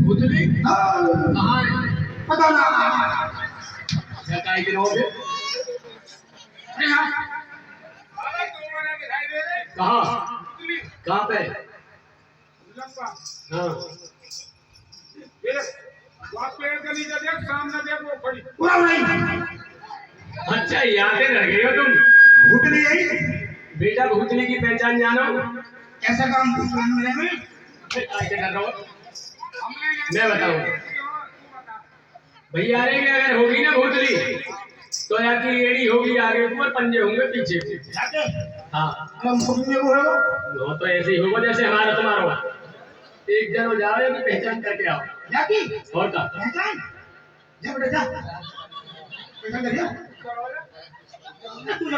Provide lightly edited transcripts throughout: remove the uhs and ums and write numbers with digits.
भूतली कहाँ है? पता ना काय के रहोगे? कहाँ कहाँ पे? हाँ सामने देखो खड़ी पूरा नहीं। अच्छा यहाँ से रह गए हो तुम? भूतली है बेटा, भूतली की पहचान जानो? ऐसा काम मेरे में कैसे कर रहा हो? मैं बताऊँ भैया, अरे अगर होगी ना भूतली तो या की एड़ी होगी आगे ऊपर, पंजे होंगे पीछे। हाँ वो तो ऐसे ही होगा जैसे हमारा तुम्हारा हुआ। एक जन हो जाओ कि पहचान करके आओ। और का पहचान जा बेटा जा पहचान कर तू जा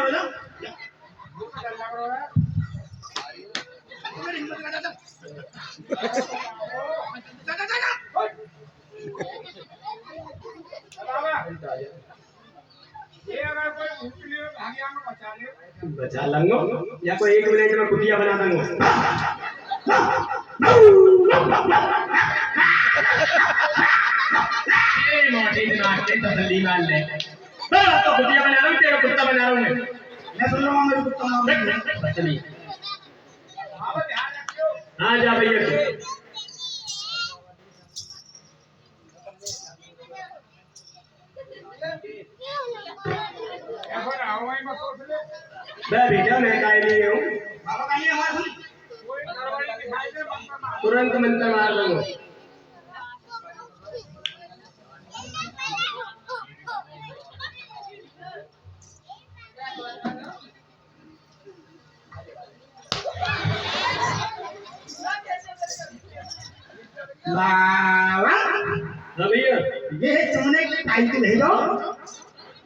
बचा लंगो या कोई 1 मिनट में कुटिया बना दूंगा। मोटी नाचते तसल्ली मान ले। तो कुटिया बना रहा हूँ, तेरा कुत्ता बना रहा हूँ मैं सुन रहा हूँ मेरे कुत्ता चलिए। हाँ जा भैया। बेटा मैं काय लिए हूँ, तुरंत मंत्र मार दूंगा। भैया ये तुमने टाइटल है दो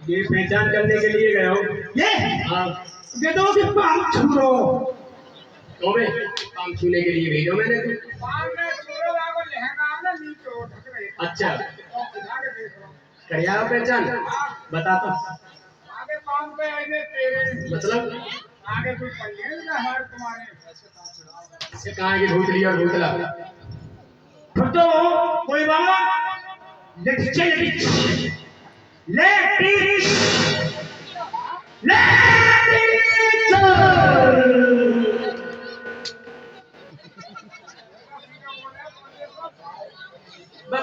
ये पहचान करने के लिए गए हो? ये हाँ दे दो कि काम छूरो तो मैं काम छूने के लिए भेजो मैंने। अच्छा करिया पहचान बताता मतलब आगे कोई तुम्हारे कहाँ की भूतली और भूतला तो कोई बात लेट्स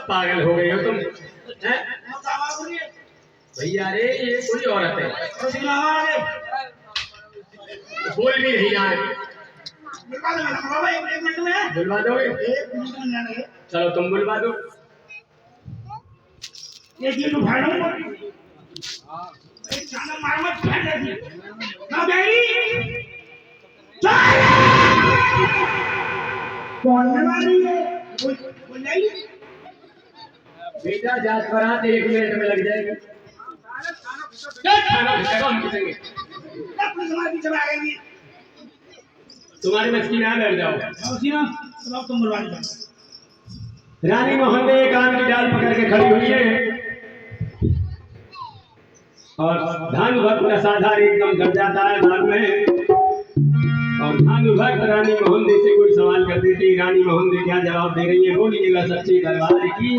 पागल हो गए हो तुम हैं? भैया अरे ये कोई औरत है, बोल भी नहीं रहा है। बुलवा दोगे? चलो तुम बुलवा दो। ये चीज उठाना मार मत ना बेरी कौन वाली है बोल नहीं बेटा जात बरात 1 मिनट में लग जाएगी। क्या खाना खाएगा हम पूछेंगे तुम्हारे बच्ची ना बैठ जाओ। तुम बुलवा दो। रानी मोहन ने एक आम की डाल पकड़ के खड़ी हुई है और धानु भक्त नशाधार एकदम डर जाता है बाग में। और धानु भक्त रानी मोहन से कोई सवाल कर देती, रानी मोहन क्या जवाब दे रही है बोलिएगा सच्ची दरबार की।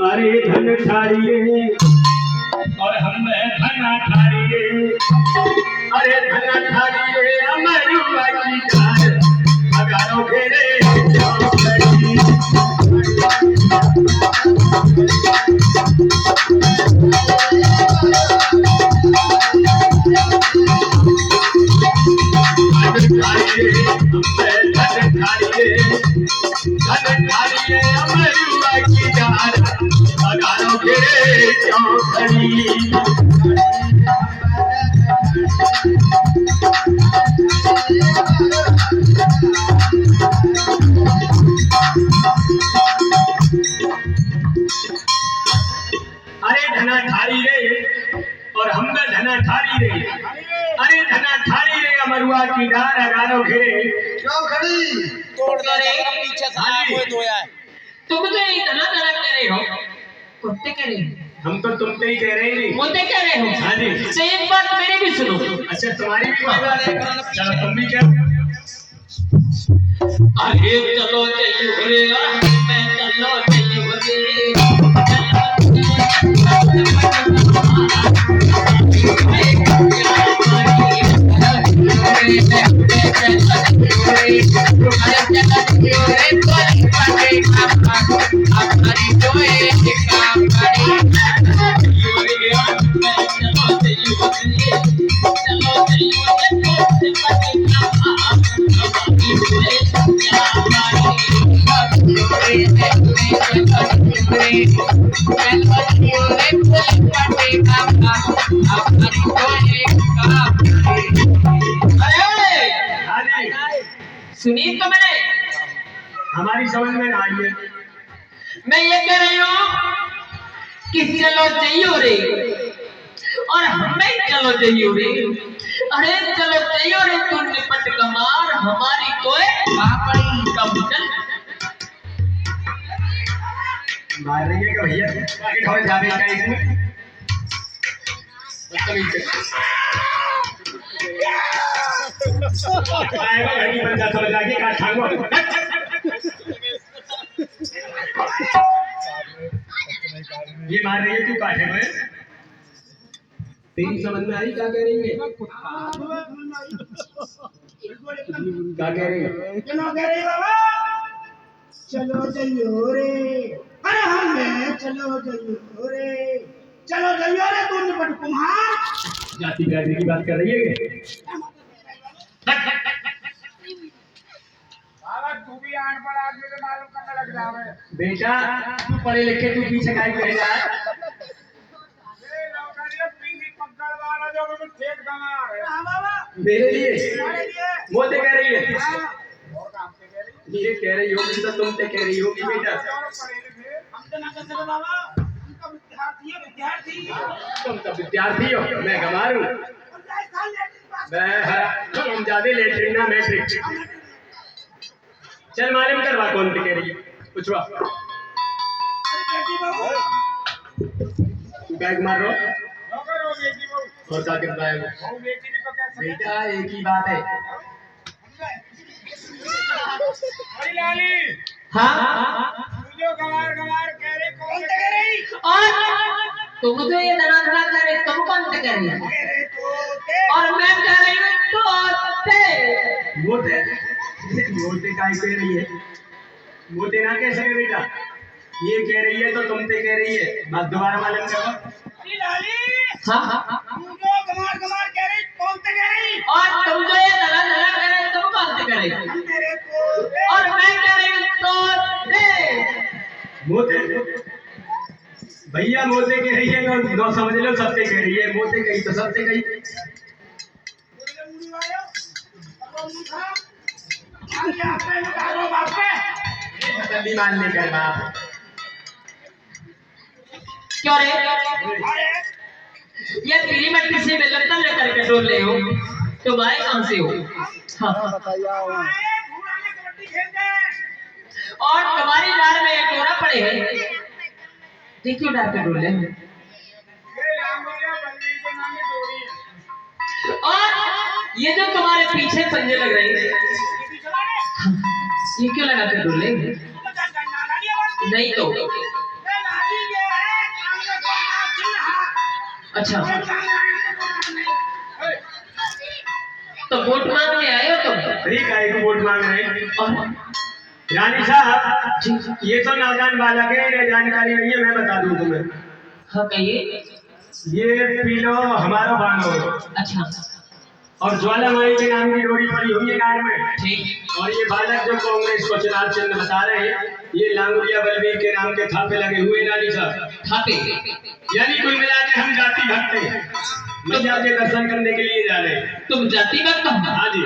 अरे धन ठाड़िए और हम धना ठाड़िए, अरे धन ठाड़िए अमरुआ की कार अगारो घेरे अरे धना ठारी रे और हम में धना ठारी रे, अरे धना ठारी रे अमरुआ की डार अगारो घेरे। क्यों खड़ी तोड़ दे जाकर पीछे से हाँ जी। कोई धोया है। तुम तो इतना तरह कह रहे हो, कुत्ते कह रहे हो, हम तो तुमसे ही कह रहे हैं। मुद्दे कह रहे हो। हाँ जी। तो एक बात मेरी भी सुनो। अच्छा तुम्हारी भी कोई बात है, चलो तुम भी क्या। अरे चलो चलो रे, मैं चलो चलो रे, हाँ जी। सुनिए तो मैंने, हमारी समझ में ना आई है। मैं ये कह रही हूँ कि चलो चाहिए रे और हमें चलो चाहिए रे। अरे चलो चाहिए रे, तू निपट कमार हमारी कोई पापड़ी कम चल। मार रही है कि भैया आगे थोड़े ज्यादा का इसमें आएगा घर की बंदा समझ आके काट खाऊंगा। ये मार रही है तू काटे में, तेरी समझ में आई क्या कह रही है, क्या कह रही है। क्यों कह रही बाबा चलो चलो रे, अरे हम चलो चलो रे, चलो चलो रे, तू निपट कुम्हार। जाति ब्यादरी की बात कर रही है क्या? तू भी आन पर आदमी को मालूम करने लग जावे। बेटा तू पढ़े लिखे तू पीछे काय करेगा। ये नौकरी पीली पकड़ वाला जो भी ठेक कमार है। हां बाबा मेरे लिए हमारे लिए मोते कह रही है, और काम पे कह रही ये कह रही होगी तो तुम से कह रही होगी बेटा। और पढ़े लिखे हम तो ना कर सकते बाबा, हम तो विद्यार्थी है, विद्यार्थी। तुम तो विद्यार्थी हो, मैं गंवार हूँ। मैं हम ज्यादा लेटरिन ना मैट्रिक। चल मालूम करवा कौन से कह रही है, पूछवा। तू बैग मार रो नौकर हो गई थी वो। और क्या करता है वो? वो बेटी भी तो कह सकते। बेटा एक ही बात है। अरे लाली हाँ तू जो गवार गवार कह रही कौन से कह रही? और तुम तो ये धना धना कह रहे, तुम कौन से कह रही है? तेरे तोते। और मैं कह रही हूँ तोते। मोते मोते काय कह रही है, मोते ना कह सके बेटा। ये कह रही है तो तुमसे कह रही है, बात दोबारा मालूम करो। अरे लाली हाँ तू जो गवार गवार कह रही कौन से कह रही? और तुम जो ये धना धना कह रहे, तुम कौन से कह रही? तेरे तोते। और मैं कह रही हूँ तोते। मोते भैया मोते कह रही है तो नो समझ लो सबसे कह रही है, मोते कही तो सबसे कही। तेरे मुंडी वाले अब मुंडी खा। अरे आप पे उतारो बाप पे। तभी मान ले कर बाप। क्यों रे? अरे ये पीली मट्टी से बेलता लेकर के डोल ले हो, तुम आए कहाँ से हो? हाँ। आए घोड़ा में कबड्डी खेलते हैं। और तुम्हारी नार में एक टोरा पड़े हैं, क्यों डाल के डोल ले? ये लांगोलिया बलवीर के नाम में डोरी है। और ये जो तुम्हारे पीछे पंजे लग रहे हैं, ये भी चला रे। ये क्यों लगा के डोल ले? तू तो जान नाला नहीं आवाज। नहीं तो ये लाली ये है कांग्रेस का चिन्ह। अच्छा, ये कांग्रेस नहीं। तो वोट मांगने आए हो तुम? अरे काय को वोट मांग रहे हैं? और रानी साहब ये तो नादान बालक है, इन्हें जानकारी नहीं है, मैं बता दूं तुम्हें। हाँ कहिए। ये पी लो हमारा बानो अच्छा और ज्वालामाई के नाम की डोरी पड़ी हुई है नार में। ठीक। और ये बालक जो कांग्रेस को चुनाव चिन्ह बता रहे हैं, ये लांगुलिया बलवीर के नाम के थापे लगे हुए रानी साहब। खाते यानी कुल मिला के हम जाति भक्त हैं, मैया के दर्शन करने के लिए जा रहे हैं। तुम जाति भक्त हो? हाँ जी।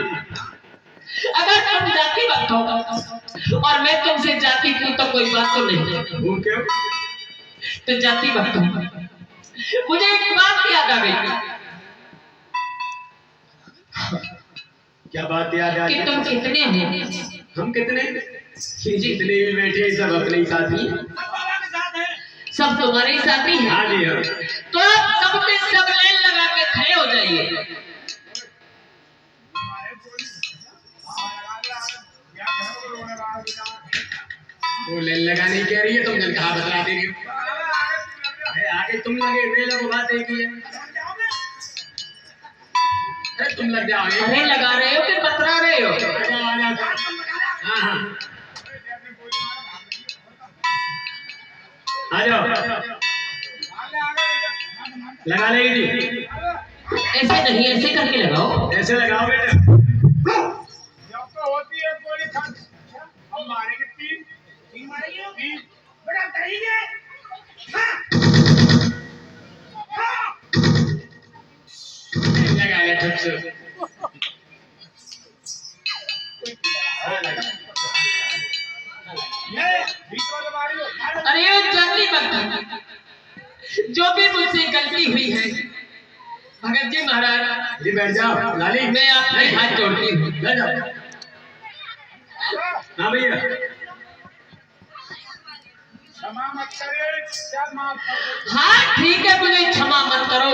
अगर तुम जाति भक्त हो और मैं तुमसे जाति पूछूं तो कोई बात तो नहीं। वो क्यों? तो जाति भक्त हो मुझे एक बात याद आ गई क्या बात याद आ कि गई? तुम कितने हो। हम कितने? जितने भी बैठे सब अपने ही साथी हैं। बाबा के साथ है। सब तुम्हारे ही साथी हैं। हाँ जी हाँ। तो आप सब के सब लाइन लगा के खड़े हो जाइए। वो ले लगाने कह रही है, तुम जन कहा बतलाती रही हो। अरे आगे तुम लगे, वे लोग बात एक ही है। अरे तुम लग जाओगे। अरे लगा रहे हो कि बतरा रहे हो? आ जाओ, आ जाओ। हाँ हाँ आ जाओ, लगा लेगी जी। ऐसे नहीं, ऐसे करके लगाओ। ऐसे लगाओ बेटा। तीन मारेंगे? बेटा करेंगे? हाँ। हाँ। लगा ले ठीक से। हाँ, लगा। अरे जल्दी मत। जो भी मुझसे गलती हुई है भगत जी महाराज, जी बैठ जाओ लाली। मैं आपके हाथ जोड़ती हूँ। बैठ जाओ। हाँ भैया। हाँ ठीक है, मुझे क्षमा मत करो,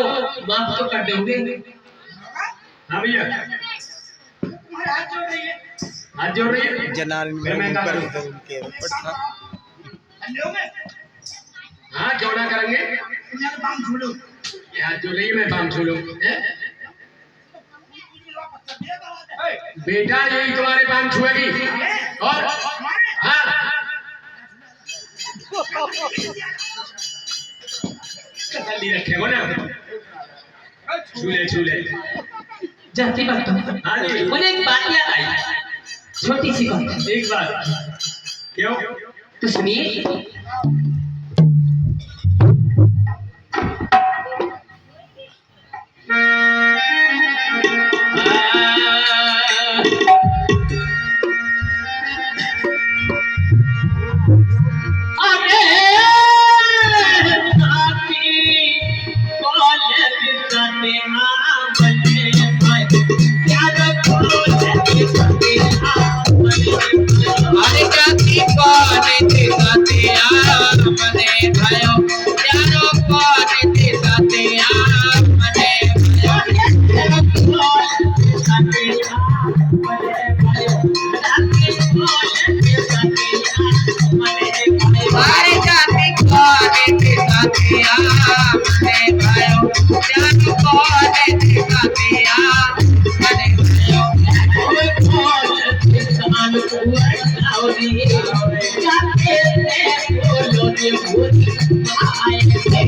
माफ तो कर दोगे। हाँ भैया। तुम्हारे हाथ जोड़ रही है। हाथ जोड़ रही है। जनाल में फिर मैं क्या करूं? उनके ऊपर था। अंधे हो गए? हाँ क्यों ना करेंगे। तुम जाके बाम छोड़ो। ये हाथ जोड़ रही है, मैं पाम छूलूं। हैं? बेटा यही तुम्हारे पाम छुएगी। और हाँ तसल्ली रखे हो ना। छूले छूले। जाती बात तो हाँ जी। मुझे एक बात याद आई, छोटी सी बात। एक बात। क्यों? तो सुनिए।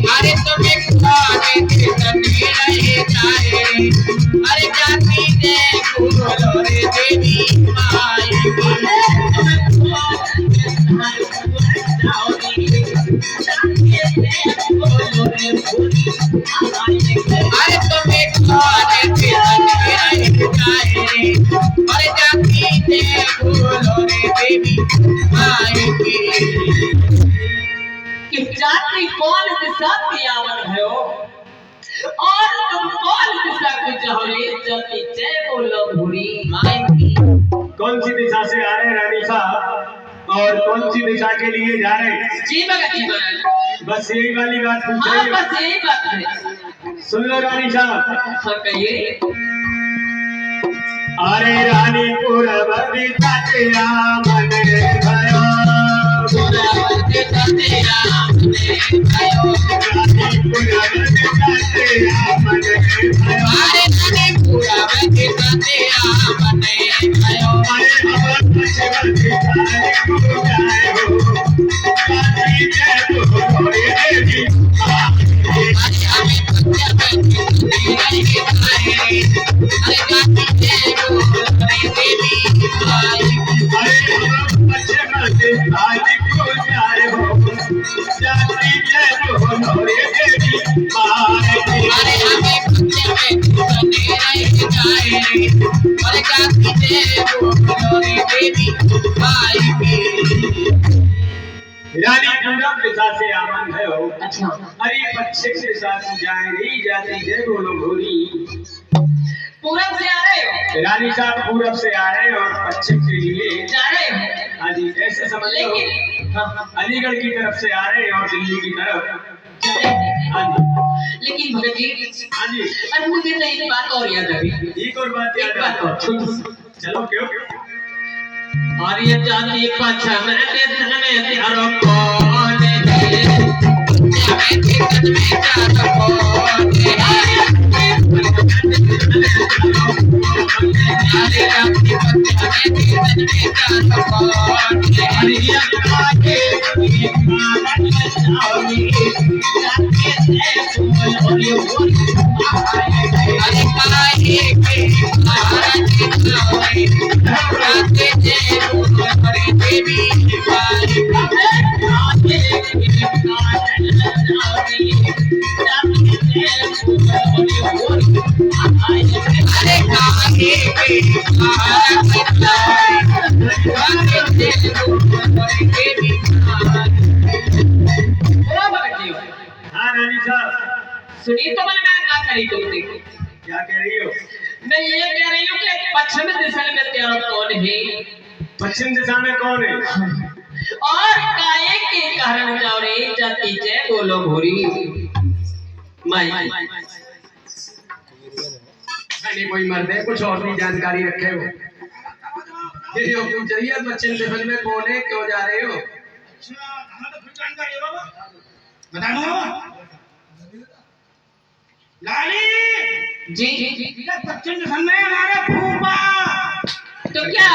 अरे तुम्हें खाने के सने रहे जाए, अरे जाती ने बोलो रे देवी माई, अरे तुम्हें खाने के सने रहे जाए, अरे जाती ने बोलो रे देवी माई कि जाति कौन दिशा की आवन भयो और तुम कौन दिशा की जहोरे जति जय बोलो भूरी माई की। कौन सी दिशा से आ रहे रानी साहब और कौन सी दिशा के लिए जा रहे हैं? जी भगत जी महाराज। बस यही वाली बात पूछ हाँ रही हूँ। बस यही बात है। सुन लो रानी साहब। हाँ कहिए। अरे रानी पुरवती तेरा मन भयो, पुरवती तेरा मन भयो, रानी पुरवती तेरा मन भयो, अरे रानी पुरवती तेरा मन भयो, अरे हम पछवती जाने को जाए हो, जाती जय बोले देवी माई, अरे हमें पछवती रही जाए, अरे जाती जय बोले देवी माई, अरे हम पछवती जाने को जाए हो, जाती जय बोले देवी माई, अरे हमें पछवती रही जाए, अरे जाती जय बोले देवी माई। रानी पूरब दिशा से आवन है हो, अच्छा अरे पश्चिम दिशा से जाए नहीं जाती जय बोलो भोरी। पूरब से आ रहे हो, रानी साहब पूरब से आ रहे हैं और पश्चिम के लिए जा रहे हो, हाँ जी ऐसे समझ लो। लेकिन अलीगढ़ की तरफ से आ रहे हैं और दिल्ली की तरफ। हाँ जी लेकिन भगत जी, हाँ जी अरे मुझे तो एक बात और याद आ गई। एक और बात याद एक बात और चलो क्यों और ये जाति पछन देशन में त्यारो कौन है, हाँ रानी साहब सुनी तो मैं क्या करी तुमने? क्या कह रही हो? मैं ये कह रही हूँ कि पश्चिम दिशा में त्यारो कौन है, पश्चिम दिशा में कौन है? और काहे के कारण जाओ रे जाति जय बोलो भूरी। मैं नहीं कोई मर्द है कुछ और भी जानकारी रखे हो। ये हो क्यों चाहिए पश्चिम दिशा में कौन है, क्यों जा रहे हो? बता दो लाली जी पश्चिम दिशा में हमारे फूफा। तो क्या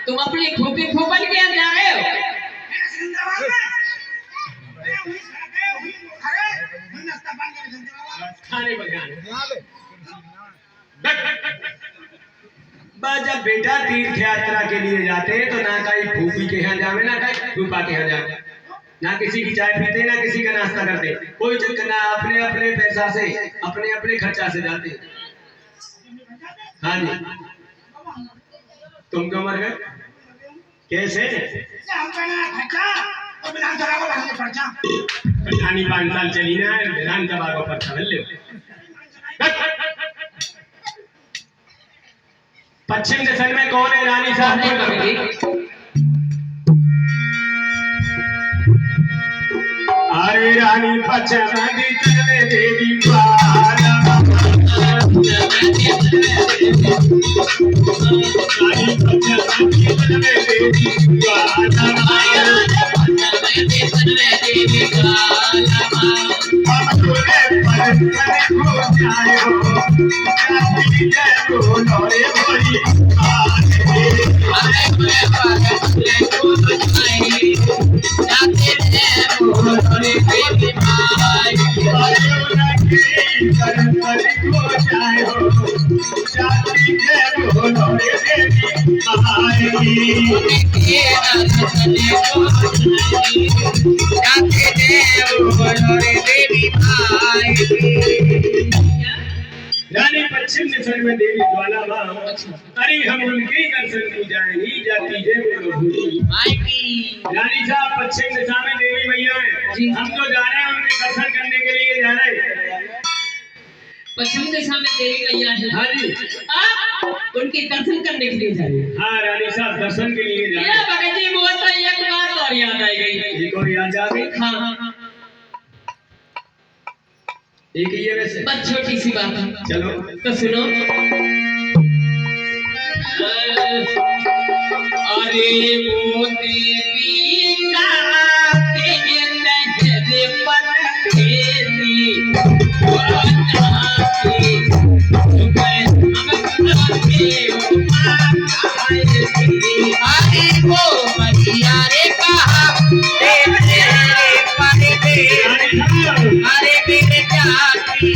तुम अपनी फूफी फूफन के यहाँ जा रहे हो? खाने पकाने जब बेटा तीर्थ यात्रा के लिए जाते हैं तो ना कहीं फूफी के यहाँ जावे ना कहीं फूफा के यहाँ जावे, ना किसी की चाय पीते ना किसी का नाश्ता करते, कोई चक्कर ना अपने अपने पैसा से अपने अपने खर्चा से जाते। हाँ जी तुम क्यों मर गए कैसे? पठानी 5 साल चली ना विधानसभा को पर्चा मिल लो। पश्चिम दिशा में कौन है रानी साहब? अरे रानी पश्चिम दिशा में देवी रानी पश्चिम दिशा में देवी ज्वाला माँ, अरे हम उनके दर्शन को जाएंगी जाती है बोलो भूरी। रानी साहब पश्चिम दिशा में देवी मैया है, हम तो जा रहे हैं उनके दर्शन करने के लिए जा रहे हैं। पश्चिम दिशा में देवी मैया है, हाँ जी आप उनके दर्शन करने के लिए जा रहे हैं? हाँ रानी साहब दर्शन के लिए जा रहे हैं। भगत जी वो तो एक बात और याद आ गई। एक और याद आ गई? हाँ एक ही है वैसे, बस छोटी सी बात है। चलो तो सुनो। अरे वो देवी का तेरे पर तेरी अरे वो मैया रे कहा अरे मेरे जाती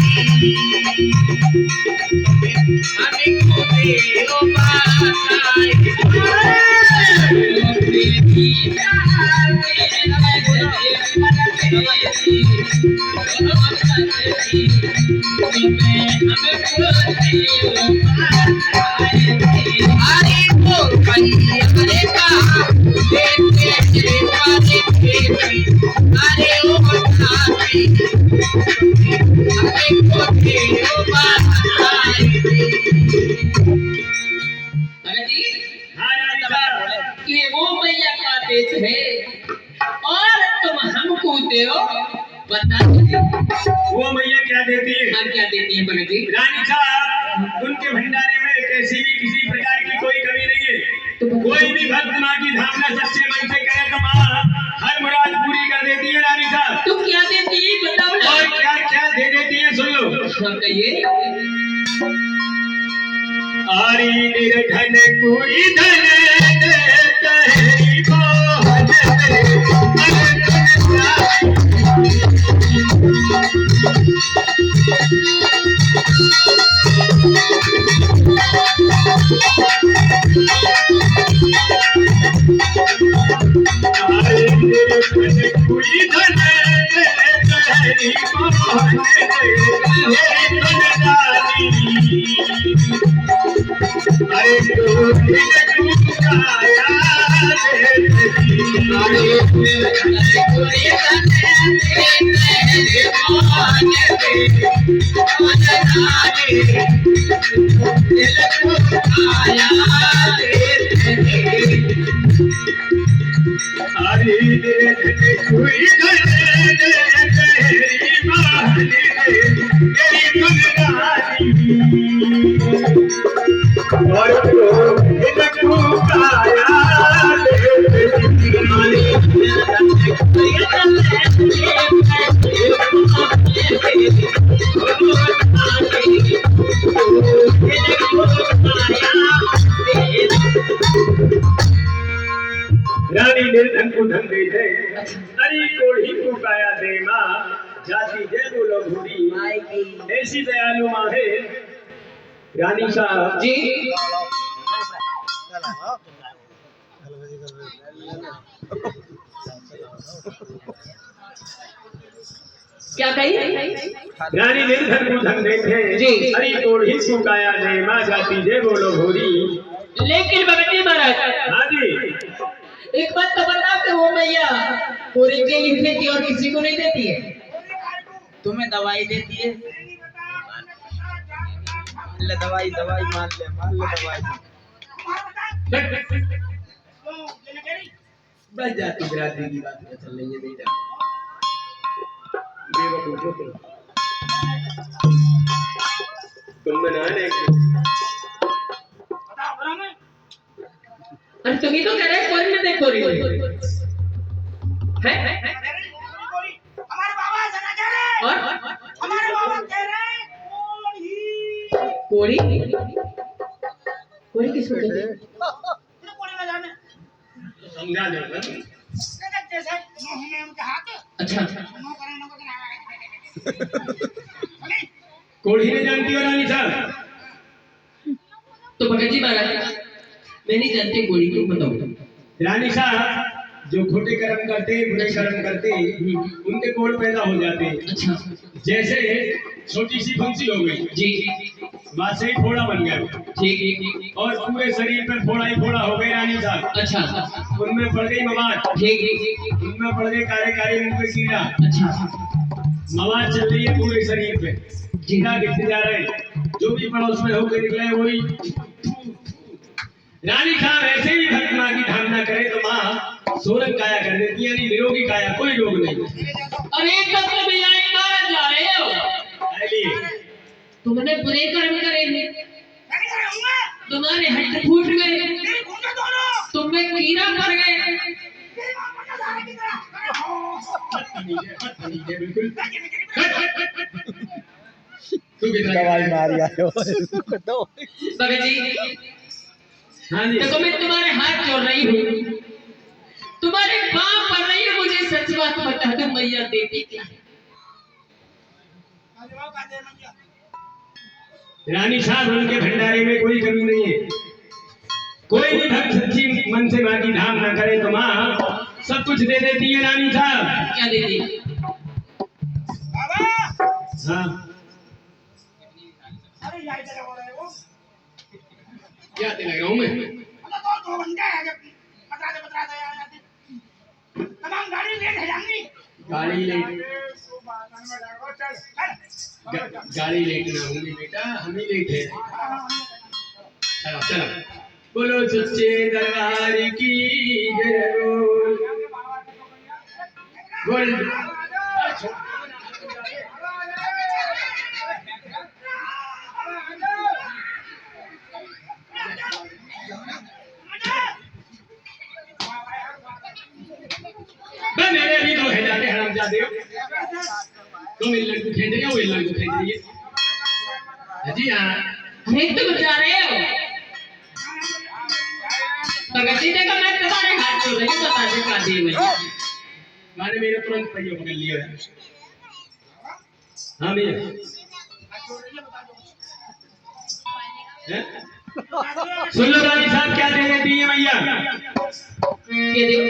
हमें को दे ओ माताए अरे वो मैया रे कहा देती अरे ओ बताई हमें को तेरो बताई भगत जी हाँ रानी साहब ये वो मैया का देश है और तुम हमको दो बता दीजिए वो मैया क्या देती है? हाँ क्या देती है भगत जी रानी साहब उनके भंडारे में कैसी भी किसी प्रकार की कोई कमी नहीं है। कोई भी भक्त माँ की धामना सच्चे मन से करे तो माँ हर मुराद पूरी कर देती है रानी साहब। तुम क्या देती है बताओ ना और क्या क्या दे देती है सुन लो। हाँ कहिए आरी निर्धन कोई धन देते ही मोहन दे। रानी निर्धन को धन दे दे हरी कोढ़ी को काया दे माँ जाति जय बोलो भूरी ऐसी दयालु माँ है रानी साहब जी क्या कही रानी निर्धन को धन दे दे जी। हरी कोढ़ी को काया दे माँ जाति जय बोलो भूरी। लेकिन भगत जी महाराज हाँ जी एक बात तो बता कि वो मैया पूरी के लिए देती और किसी को नहीं देती है तुम्हें दवाई देती है ले दवाई दवाई मान ले दवाई बस जाती बिरादरी की बात में चल रही है बेटा बेवकूफ हो तुम बना रहे और तुम ही तो कह रहे कोई में देखो रही है हमारे बाबा ऐसा ना कह रहे और हमारे बाबा कह रहे कोड़ी कोड़ी किसको कहते हैं कोड़ी में जाने समझा दो जैसे मुंह उनके हाथ अच्छा मुंह करे ना कोढ़ी ने जानती हो रानी साहब तो भगत जी महाराज मैं नहीं जानती कोड़ी को बताओ रानी साहब जो खोटे कर्म करते बुरे कर्म करते उनके कोढ़ पैदा हो जाते हैं। अच्छा जैसे छोटी सी फंसी हो गई जी वहां से ही फोड़ा बन गया ठीक और पूरे शरीर पर फोड़ा ही फोड़ा हो गई रानी साहब। अच्छा उनमें पड़ गई मवाद ठीक उनमें पड़ गई काले काले मुंह पे कीड़ा अच्छा मवाद चल रही है पूरे शरीर पे कीड़ा गिरते जा रहे हैं जो भी पड़ोस में होकर निकले वही रानी साहब ऐसे ही भक्त माँ की धारणा करे तो माँ सोरंग काया कर देती है निरोगी काया कोई रोग नहीं। अरे कब तो भैया मारा जा रहे हो आइए तुमने बुरे कर्म करे थे नहीं करूंगा तुम्हारे हड्ड फूट गए नहीं घूमने दोनों तुम में कीड़ा पड़ गए तेरी मां को ना जाने की तरह बदतमीज है बिल्कुल तू कितना दवाई मार आए हो भगत जी हाँ जी देखो मैं तुम्हारे हाथ जोड़ रही हूँ तुम्हारे पाँव पड़ रही हूँ मुझे सच बात बता दो मैया देती क्या है? रानी साहब उनके भंडारे में कोई कमी नहीं है। कोई भी भक्त सच्ची मन से माँ की धाम न करे तो माँ सब कुछ दे देती है रानी साहब। क्या देती है बाबा हाँ अरे यार इधर हो रहे हो क्या लग रहा हूँ मैं मतलब तो 2 घंटे है जब बता दे यार तमाम गाड़ी लेट है जानी गाड़ी लेट चल गाड़ी लेट ना होगी बेटा, हम ही लेट है। चलो चलो, बोलो सच्चे दरबार की जय बोल। मेरे भी दो है जाते हराम जाते हो, तुम इन लड़कों खेल रही हो, वो इन लड़कों खेल रही है। जी हाँ, अरे तुम जा रहे हो प्रगति ने कहा मैं तुम्हारे हाथ जोड़ रही हूँ, बता दे का दी में मैंने मेरे तुरंत पहियों पकड़ लिया है। हाँ भैया हैं? सुन लो रानी साहब क्या दे देती है भैया। ये देखो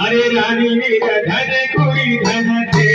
अरे रानी मेरा धन कोई धन दे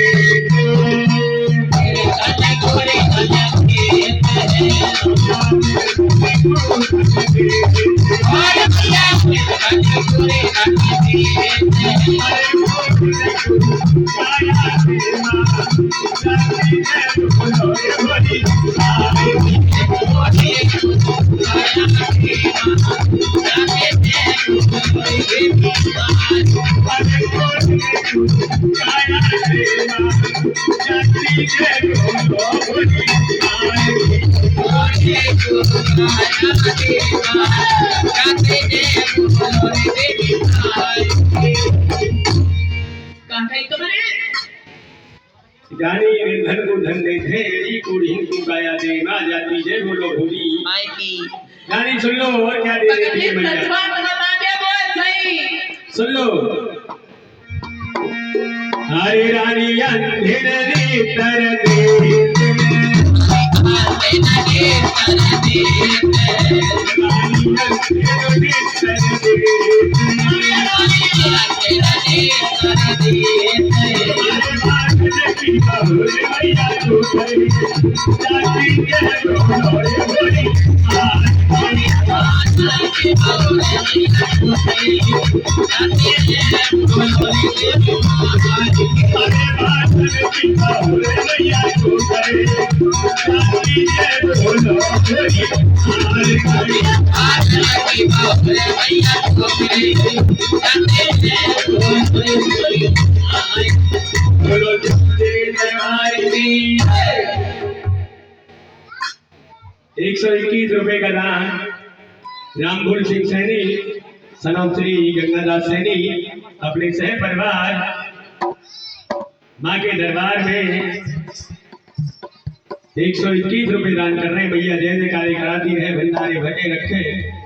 जानी रे धन को धन दे थे को हिंदू गाया दे माँ जाती जय बोलो भोली रानी। सुन लो और क्या दे देती है भैया, सुन लो। हरे रानी अंधेरे तर दे ₹121 का दान रामभूल सिंह सैनी सनम श्री गंगादास सैनी अपने सह परिवार माँ के दरबार में 121 रुपए दान कर रहे हैं। भैया जय जयकारी कराती रहे, भंडारे भरे रखे,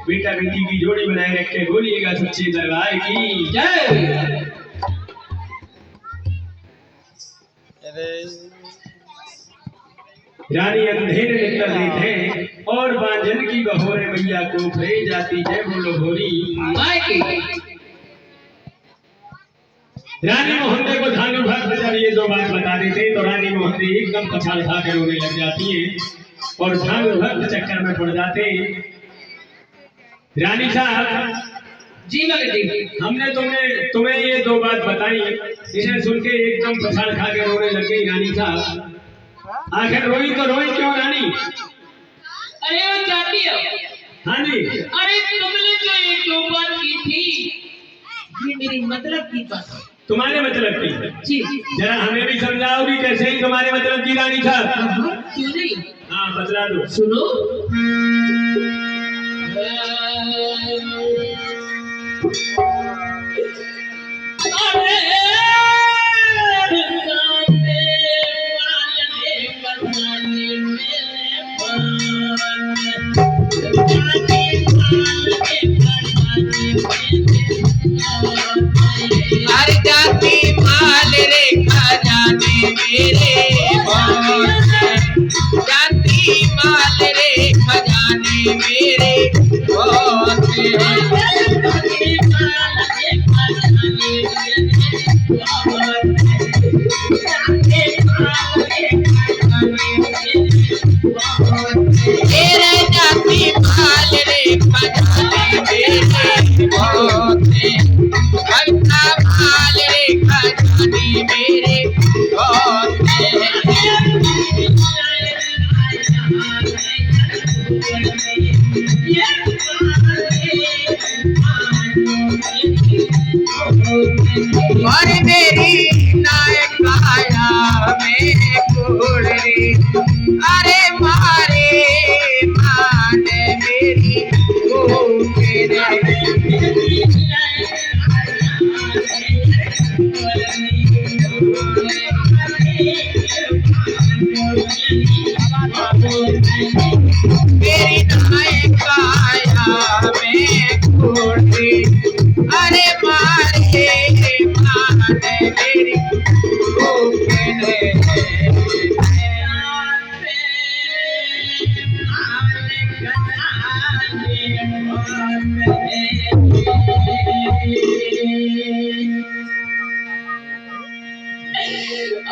बेटा बेटी की जोड़ी बनाए रखे, बोलिएगा सच्चे दरबार की जय। रानी अंधेरे निकल रही थे और बांझन की बहोरे भैया को फरे जाती जय बोलो भोरी। रानी मोहंदे को धानु भक्त जब ये दो बात बता देते तो रानी मोहंदे एकदम पछाड़ खा कर रोने लग जाती है और धानु भक्त चक्कर में पड़ जाते। रानी साहब जी मगर हमने तुम्हें ये दो बात बताई, इसे सुन के एकदम पछाड़ खा के रोने लग गई रानी साहब। आखिर रोई तो रोई क्यों रानी? अरे वो चाहती हो हाँ जी, अरे तुमने जो एक दो बात की थी ये मेरी मतलब की बात तुम्हारे मतलब की जी, जरा हमें भी समझाओगी कैसे ही तुम्हारे मतलब की रानी साहब? क्यों नहीं? हाँ बतला दो। सुनो हर जाति माल रे खजाने मेरे जाति माल रे खजाने मेरे बहुत भूखे रे मेरी नाय काया में खोटे अरे मारे माने मेरी भूखे रे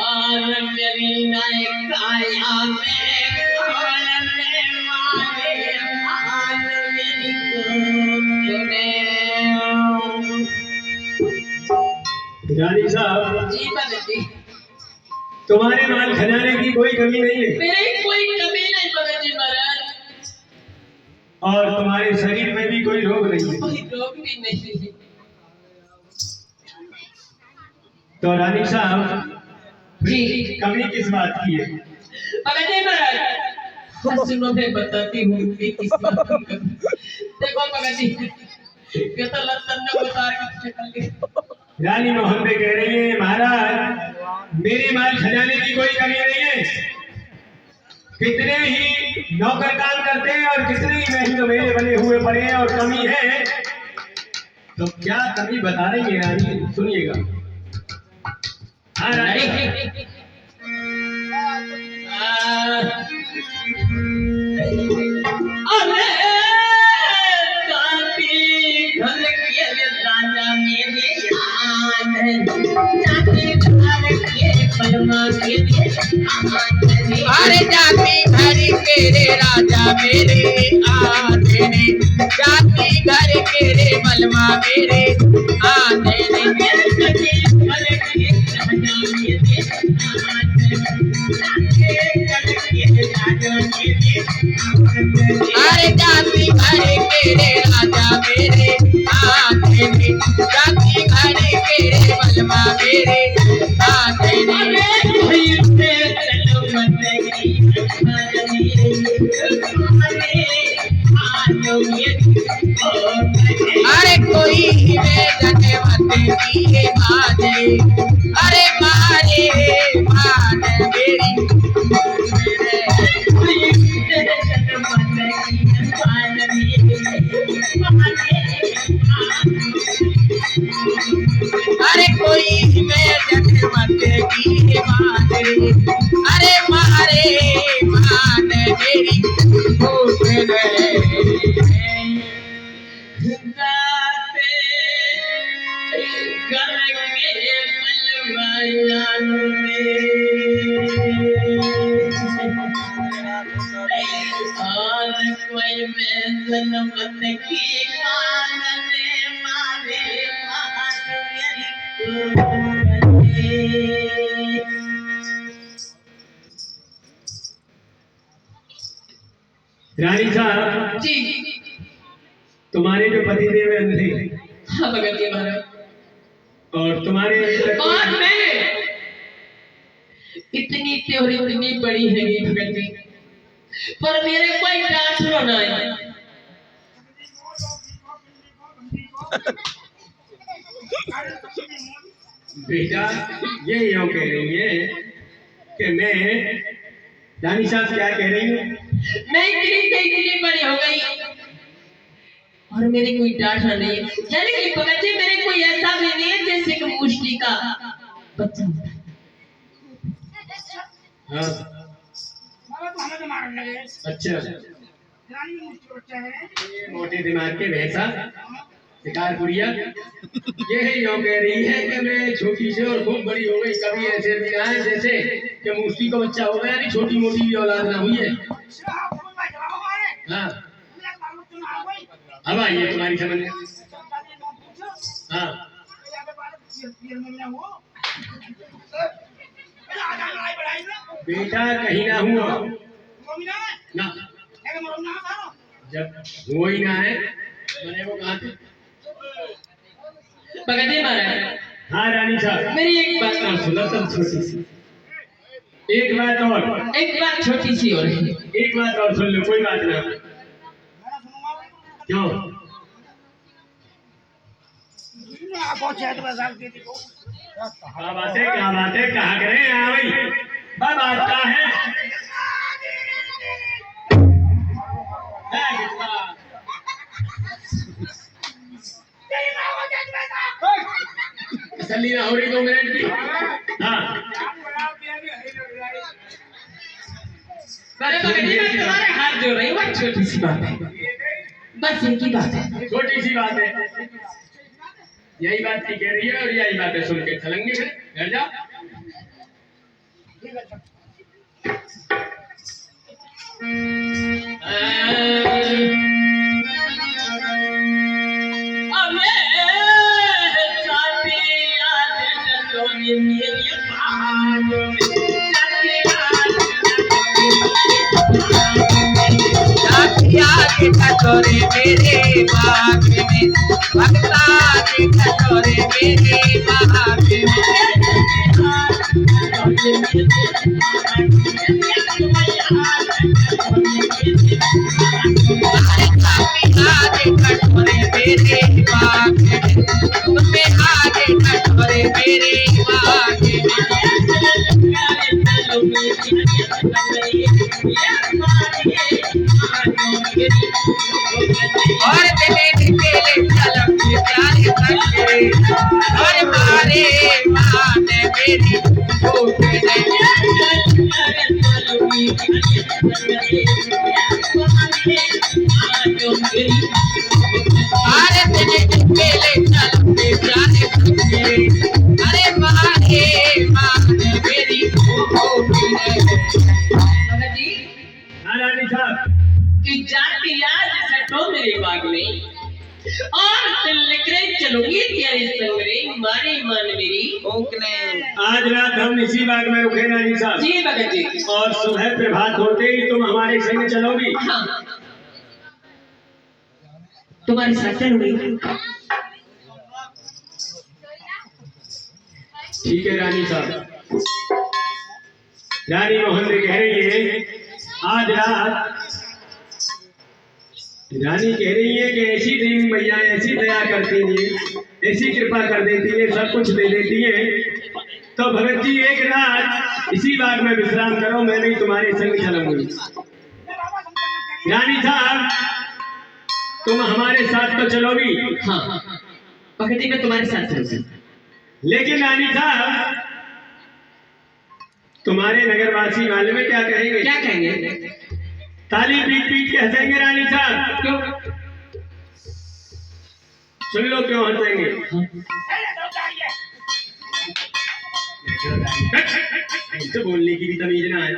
और मेरी नाय काया में खोलने वाले मान मेरी रानी साहब, जी भगत जी, तुम्हारे माल खजाने की कोई कमी नहीं है मेरे कोई कमी नहीं भगत जी महाराज, और तुम्हारे शरीर में भी कोई रोग नहीं है। कोई रोग भी नहीं है। तो रानी साहब, जी कमी किस बात की है? भगत जी महाराज, सुनो मैं बताती हूँ कि किस बात की कमी। देखो भगत जी, ये तो लंदन में उतार के निकल गए। रानी मोहम्मद कह रही है महाराज, मेरे माल खजाने की कोई कमी नहीं है। कितने ही नौकर काम करते हैं और कितने ही महल मेले बने हुए पड़े हैं और कमी है, तो क्या कमी बता रही है रानी? सुनिएगा। हाँ रानी, अरे काफी घर के राजा मेरे आन जाते घर के पलमा मेरे आन अरे जाति घर के रे राजा मेरे आते ने जाति घर के रे बलमा मेरे आते ने मेरे कटी घर के राजा मेरे आन जाते घर के राजा मेरे अरे जाति घर के रे राजा मेरे आते ने जाति घर के रे बलमा मेरे आते ने अरे कोई से चलो मत अरे कोई में जने मत दिए बाजे अरे मारे मान मेरी अरे कोई में जने मत दिए बाजे अरे मारे मान मेरी भूख रे रानी साहब, जी तुम्हारे जो पतिदेव हैं अंधे, हाँ भगत जी महाराज, और तुम्हारे अभी तक और मैं इतनी त्योरी इतनी बड़ी है ये भगत जी, पर मेरे कोई डांस होना है। बेटा ये यूं कह रही है कि मैं, रानी साहब क्या कह रही है? मैं इतनी से इतनी बड़ी हो गई और मेरे कोई डांटा नहीं है, यानी कि भगत जी मेरे कोई ऐसा भी नहीं है जैसे कि मुष्टि का बच्चा होता है। हाँ, मारा तो हमें तो मारने लगे। अच्छा, रानी में मुझे बच्चा है। ये मोटे दिमाग के भैंसा शिकार गुड़िया ये है यूं कह रही है कि मैं छोटी से और खूब बड़ी हो गई, कभी ऐसे भी ना है जैसे कि मुफ्ती का बच्चा हो गया, नहीं छोटी मोटी भी औलाद ना हुई है। हाँ, अब आइए तुम्हारी समझ में। हाँ, बेटा कहीं ना हुआ ना, जब हो ही ना है मैंने वो कहा थे। भगत जी महाराज, हाँ रानी साहब, मेरी एक बात और सुनो तुम छोटी सी एक बात छोटी सी और है, एक बात और सुन लो, कोई बात ना। क्यों? आपको छेद में साल की थी को क्या बातें कहा करें? हाँ भाई, बात क्या है? तसल्ली ना हो रही 2 मिनट की। हाँ अरे भगत जी, मैं तुम्हारे हाथ जोड़ रही हूँ, बस छोटी सी बात है, बस एक ही बात है। छोटी सी बात है, यही बात की कह रही है और यही बातें सुन के चलेंगे। फिर घर जाओ। कटोरे मेरे बाग में भक्ता के कटोरे मेरे बाग कटोरे मेरे बाग में आगे कटोरे मेरे बाग और तेरे निकले चलम प्यारे संगे और मारे माने मेरी भूख अरे तेरे निकले चलम प्यारे संगे अरे मारे माने मेरी भूख भगत जी, रानी साहब, कि जाती आज सटो मेरे बाग में और दिल निकले चलूंगी तेरे संग रे, मारी मान मेरी भूख ने। आज रात हम इसी बाग में रुके रानी साहब। जी भगत जी। और सुबह प्रभात होते ही तुम हमारे संग चलोगी। हाँ, तुम्हारे साथ चलूंगी। ठीक है रानी साहब। रानी मोहन ने कह रही है आज रात, रानी कह रही है कि ऐसी देवी मैया ऐसी दया करती है, ऐसी कृपा कर देती है, सब कुछ दे देती है। तो भगत जी एक रात इसी बाग में विश्राम करो, मैं नहीं तुम्हारे संग चलूंगी। रानी साहब तुम हमारे साथ तो चलोगी। हाँ भगत जी, मैं तुम्हारे साथ चलूंगी। लेकिन रानी साहब तुम्हारे नगरवासी मालूम है क्या कहेंगे? क्या कहेंगे? ताली पीट पीट के हंसेंगे रानी साहब। क्यों? सुन लो क्यों हंसेंगे। तो बोलने की भी तमीज ना है।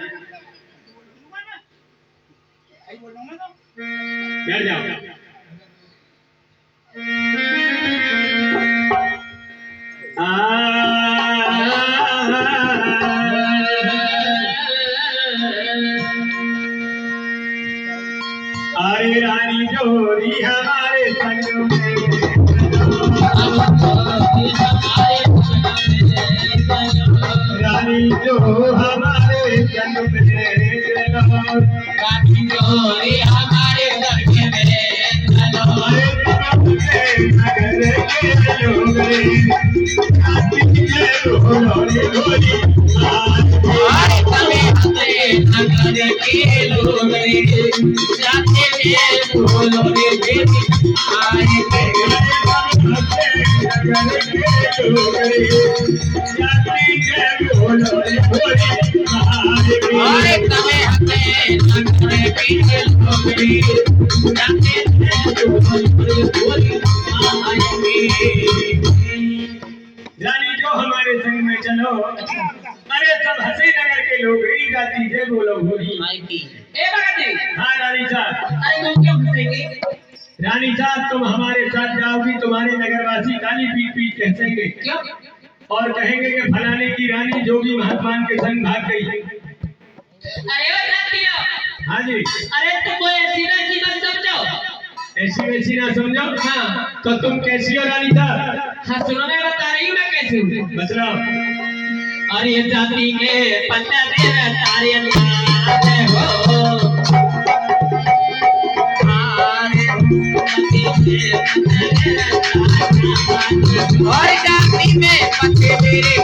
बैठ जाओ। अरे रानी जोरी हमारे संग में, रानी जो हमारे संग में, रानी जोरी हमारे संग में नगर के लोग और तमे नगर के लोग जाते हैं बोलो रे बेटी आए और तमे नगर के लोग जाते हैं बोलो रानी जो हमारे संग में चलो। अरे सब हंसी नगर के लोग ही गाती जय बोलो होली। ए भगत जी। हाँ रानी साहब। अरे तुम क्यों हंसेंगे? रानी साहब तुम हमारे साथ जाओगी, तुम्हारे नगरवासी गाली पीट पीट के हंसेंगे। क्यों? और कहेंगे कि फलाने की रानी जोगी महात्मान के संग भाग गई। अरे वो जातिया। हाँ जी। अरे तुम कोई ऐसी वैसी मत समझो। ऐसी वैसी ना समझो। हाँ। तो तुम कैसी हो रानी साहब? हाँ सुनो, मैं बता रही हूँ मैं कैसी हूँ। मतलब अरे जाति के पन्ना तेरा तारे नाम हो। और जाति में पते मेरे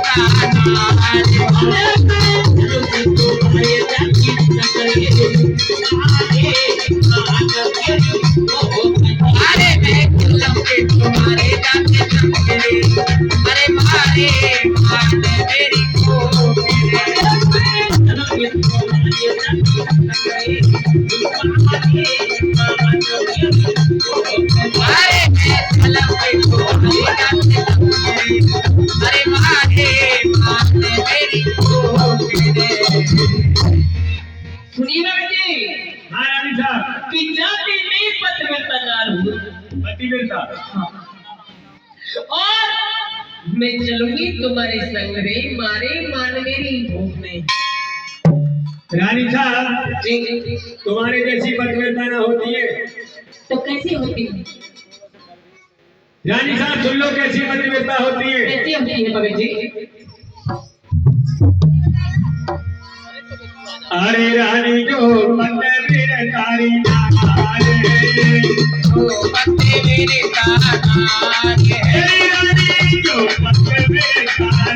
अरे मैं लंबे तुम्हारे जाते मेरे अरे मारे मारने मेरी को अरे मैं लंबे तुम्हारे जाते अरे मारे मारने मेरी को सुनिए ना बेटी हाँ रानी साहब कि जाति में पतिव्रता नार हूँ पतिव्रता और मैं चलूंगी तुम्हारे संग रे मारे मान मेरी भूख में। रानी साहब जी तुम्हारे जैसी पतिव्रता ना होती है। तो कैसी होती है? रानी साहब सुन लो कैसी पतिव्रता होती है। कैसी होती है भगत जी? अरे रानी जो पतिव्रतारी पते मेरे तानारे रानी जो पतिव्रतारी अरे पते मेरे तानारे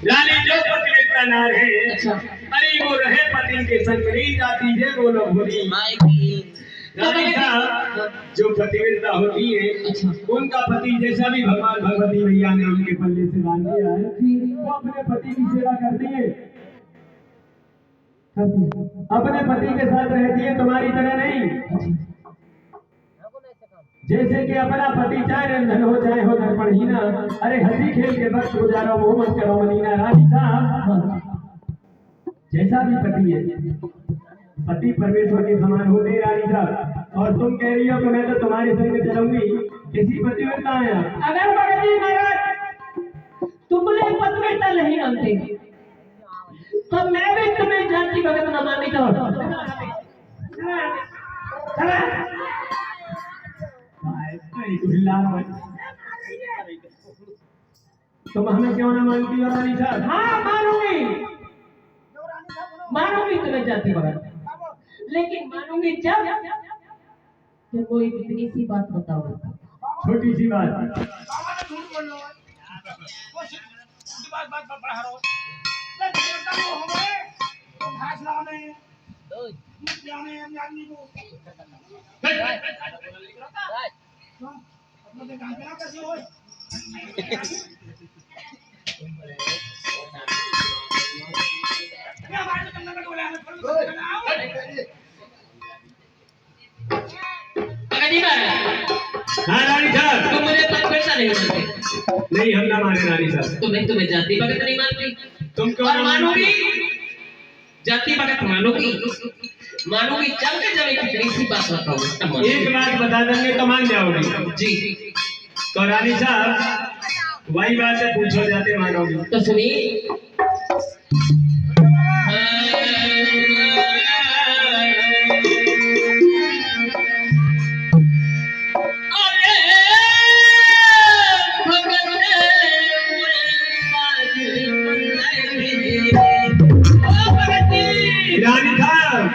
रानी जो पतिव्रता नार है अरे वो रहे पति के संग नहीं जाती है बोलो भूरी। रानी साहब जो पतिव्रता होती है उनका पति जैसा भी भगवान भगवती मैया ने उनके पल्ले से बांध दिया है वो अपने पति की सेवा करती है, अपने पति के साथ रहती है, तुम्हारी तरह नहीं। जैसे कि अपना पति चाहे रंधन हो चाहे हो दर्पणहीना, अरे हंसी खेल के वक्त गुजारो मोह मत करो मनीना। रानी साहब जैसा भी पति है पति परमेश्वर के समान होते हैं रानी साहब। और तुम कह रही हो कि मैं तो तुम्हारे संग चलूंगी, किसी पतिव्रता है आप? अगर भगत जी महाराज तुम मुझे पतिव्रता नहीं मानते तो मैं भी तुम्हें जाति भगत न मानी तो तुम हमें क्यों ना मानती हो रानी साहब? हाँ मानूंगी मानूंगी तुम्हें जाति भगत, लेकिन मानूंगी जब कोई इतनी सी बात बताओ। छोटी सी बात हाँ रानी साहब तुम मुझे पतिव्रता नहीं मानते? नहीं हम ना माने रानी साहब। तो मैं तुम्हें जाति भगत नहीं मानती। तुम क्यों और ना मानूंगी जाति भगत मानूंगी जब के जब एक इतनी सी बात बताऊं। एक बात बता देंगे तो मान जाओगे जी तो रानी साहब वही बात है, पूछो जाते मानोगे। तो सुनिए रानी साहब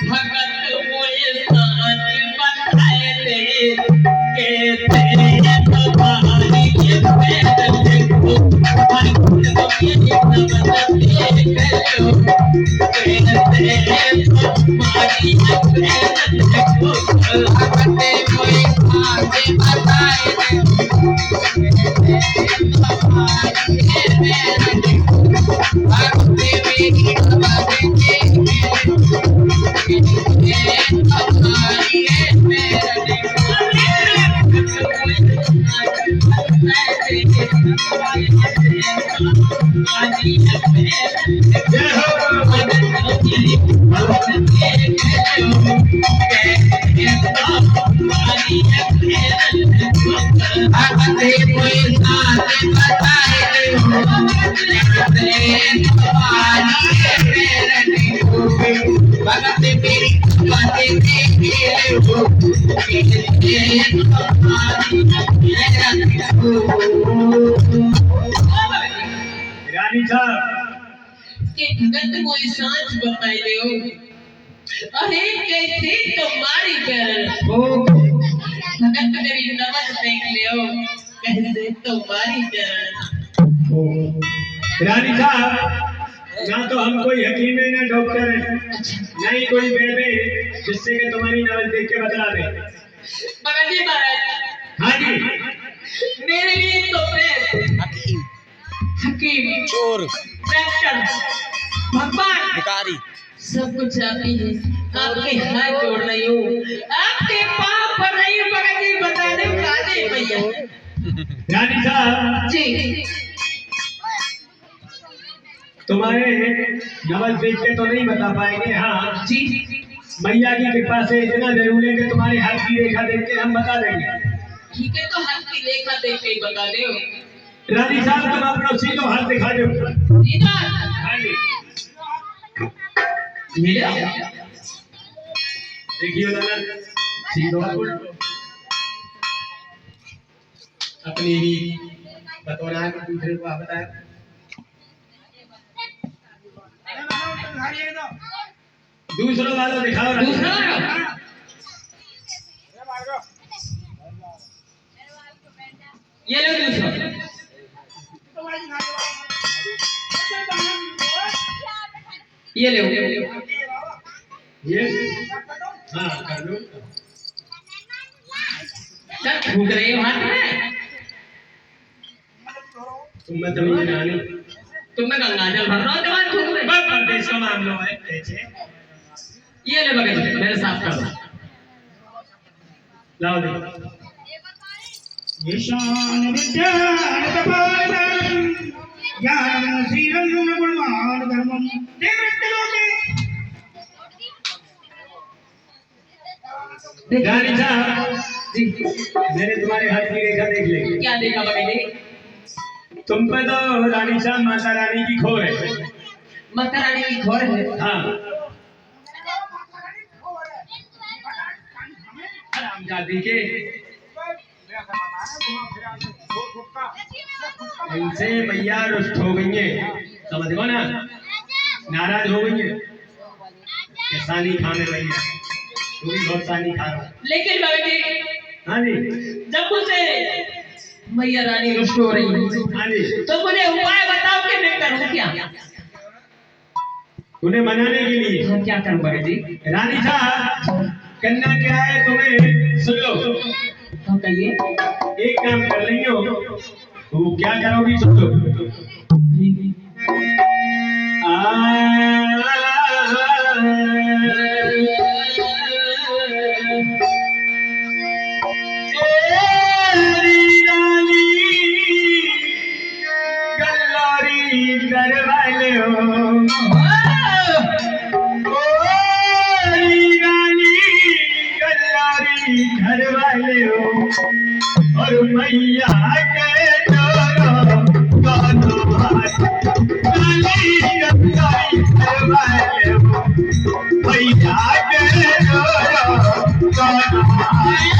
भगत मोए साथ बताए दे के तेरे तुम्हारी के पैर देखो हर फूल को ये नमस्ते करो तेरे तुम्हारी के पैर देखो भगत मोए साथ बताए दे तुम्हारी के पैर देखो भगत मेरी Thank you. जय हो। भगते कोई साथ बताए हो भगत मेरी बातें देखे हो रानी साहब कि भगत कोई सांच बताई दे हो अरे कैसे तुम्हारी प्यार हो भगत मेरी नमक देख ले हो कैसे तुम्हारी प्यार रानी साहब ना तो हम कोई हकीम है ना डॉक्टर है ना ही कोई वैद्य है जिससे कि तुम्हारी नवल देख के बतला दे। भगत जी महाराज हाँ जी मेरे लिए तो हकीम चोर डॉक्टर भगवान भिखारी सब कुछ आप ही है आपके हाथ जोड़ रही हूँ आपके पाँव पड़ रही हूँ भगत जी बता दे काजे भैया रानी साहब जी तुम्हारे नवल देख के तो नहीं बता पाएंगे। हाँ जी मैया की कृपा से इतना जरूर है कि तुम्हारी हाथ की रेखा देख के हम बता देंगे। ठीक है तो हाथ की रेखा देख के ही बता दे रानी साहब तुम अपना सीधो हाथ दिखा दो। सीधा हाँ जी मेरा देखियो दादा सीधो अपनी भी बतौना है दूसरे को आप बताया दूसरों वालों दिखाओ रानी। दूसरा ये लो दूसरा ये ले ये हाँ कर लो। सर भूख रहे हो हाथ में तुम मैं तमीज रानी तुमने गंगा जल भर रहा हो जवान भूख रहे बस परदेश का मामला है ऐसे ये ले बगल मेरे साथ कर लाओ दे ईशान विद्यान कपालम ज्ञानम सीरम गुणवान धर्मम रानी साहब जी मैंने तुम्हारे हाथ की रेखा देख ली। क्या देखा बगल तुम पे तो रानी साहब माता रानी की खोर है। माता रानी की घोर है हाँ हरामजादी के इनसे मैया रुष्ट हो गई है समझ गो ना नाराज हो गई है कि सानी खाने भैया तू भी बहुत सानी खा रहा है। लेकिन बगल हाँ जी जब मुझे मैया रानी रुष्ट हो रही है हाँ जी तो मुझे उपाय बताओ कि मैं करूं क्या उन्हें मनाने के लिए तो क्या करूं बगल जी रानी साहब करना क्या है तुम्हें सुन लो तो कहिए एक काम कर लेंगे हो तो क्या करोगी सुन लो घर वाले हो और मैया के डरो दोनों भाई काली गंगाई घर वाले हो मैया के डरो दोनों भाई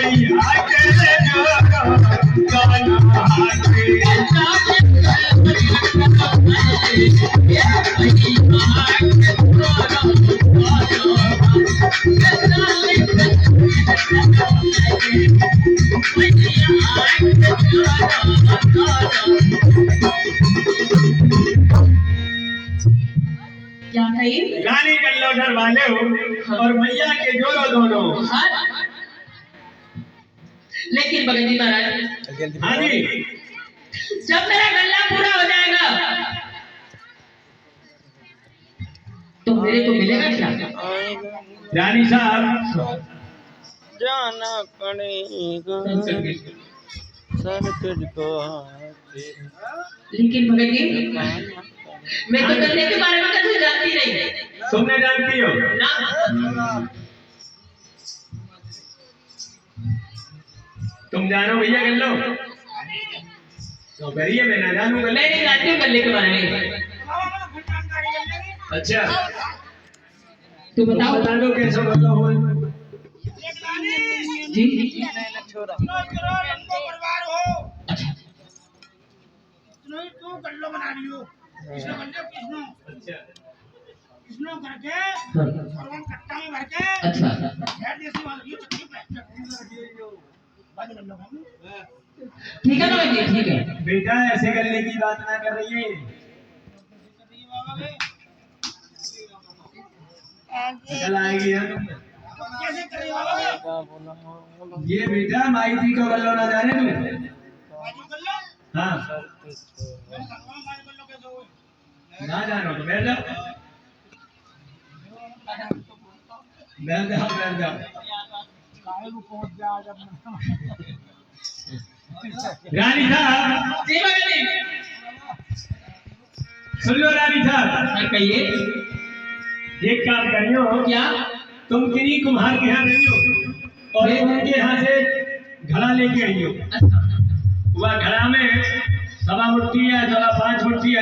भैया के जो गाना क्या कही? रानी कल्लोधर वाले हो और मैया के जोड़ो दोनों। हाँ? लेकिन भगत जी महाराज, हाँ जी, जब मेरा गल्ला पूरा हो जाएगा तो मेरे को मिलेगा क्या? रानी साहब जाना पड़ेगा सर तुझको। लेकिन भगत जी, मैं तो गल्ले के बारे में कभी जानती नहीं। तुमने जानती हो ना, तुम जानो भैया गल्लो तो करिए, मैं ना जानू गल्ले। मैं नहीं जानती हूँ गल्ले के बारे में। अच्छा तू बताओ। बता दो कैसे गल्लो हो। जी परिवार हो, अच्छा तू गल्लो बना रही हो, कृष्ण गल्ले कृष्ण अच्छा कृष्ण करके हाँ, और वो कट्टा में भर के अच्छा हेड जैसी वाली ये चटनी पे बंद कर लो। ठीक है ना भाई जी, ठीक है। बेटा ऐसे गल्ले की बात ना कर रही है, कल आएगी हम। कैसे करे बाबा? ये बेटा माई जी को गल्लो ना जाने तू। बाजू गल्लो, हाँ बाजू गल्लो कैसे हो? ना जानो तो बैठ जाओ, बैठ जाओ, बैठ जाओ। काहे को पहुंच जा जब रानी साहब जी भगत जी, सुन लो रानी साहब, हाँ, कहिए। एक काम करियो, क्या? तुम किन्हीं कुम्हार के यहाँ रहियो और उनके यहाँ से घड़ा लेके आइयो। अच्छा वह घड़ा में 1.25 मुट्ठी या 5 मुट्ठी